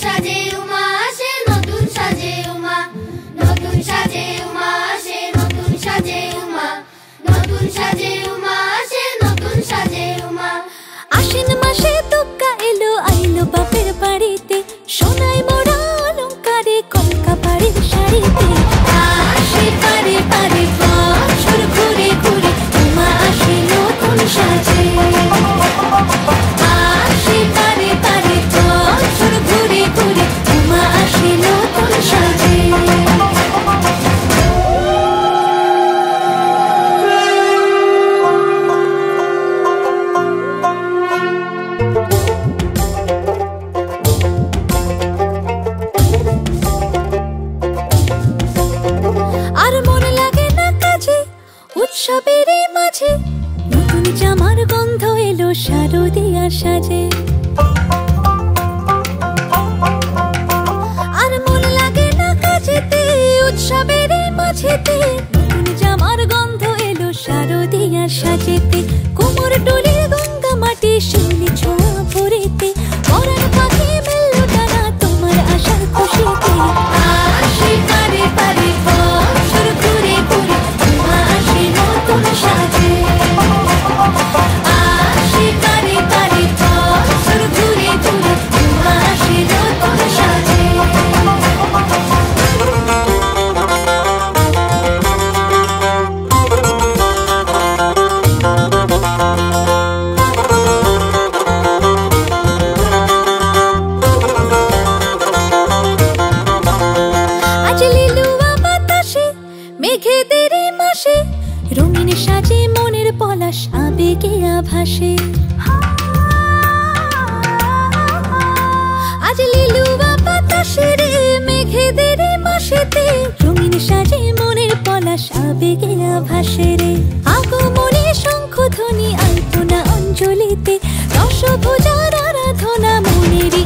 সাজে উমা আসে, নতুন সাজে উমা, নতুন সাজে উমা আসে, নতুন সাজে উমা, নতুন সাজে উমা আসে, নতুন সাজে উমা। আশ্বিন মাসে দুগ্গা এলো আইলো বাপের বাড়িতে, সোনায় মোড়া অলংকারে কলকা বাড়ির শাড়িতে। আসে পারে পারে বছর ঘুরে ঘুরে উমা আসে নতুন সাজে। আসে পারে পারে বছর ঘুরে ঘুরে উমা আসে নতুন সাজে। আর মন লাগে না কাজে উৎসবের মাঝে, নতুন জামার গন্ধ এলো শারদিয়ার সাজে। আর মন লাগে না কাজেতে উৎসবের মাঝেতে, নতুন জামার গন্ধ এলো শারদিয়ার সাজেতে। কোমর ডোলে গঙ্গা মাটি শিউলি ছোঁয়া ভরেতে, পরাণ পাখি মেললো ডানা তোমার আশার খুশিতে। আসে পারে পারে বছর ঘুরে ঘুরে উমা আসে নতুন সাজে। আসে পারে পারে বছর ঘুরে ঘুরে উমা আসে নতুন সাজে। আজ লিলুয়া বাতাসে মেঘেদের মাসে, রঙিন সাজে মনের পলাশ আবেগে আভাসে। আজ লিলুয়া বাতাসে রে মেঘেদের মাসেতে, রঙিন সাজে মনের পলাশ আবেগে আভাসে রে। আগমনে শঙ্খধ্বনি আলপনা অঞ্জলিতে, দশভুজার আরাধনা মনেরই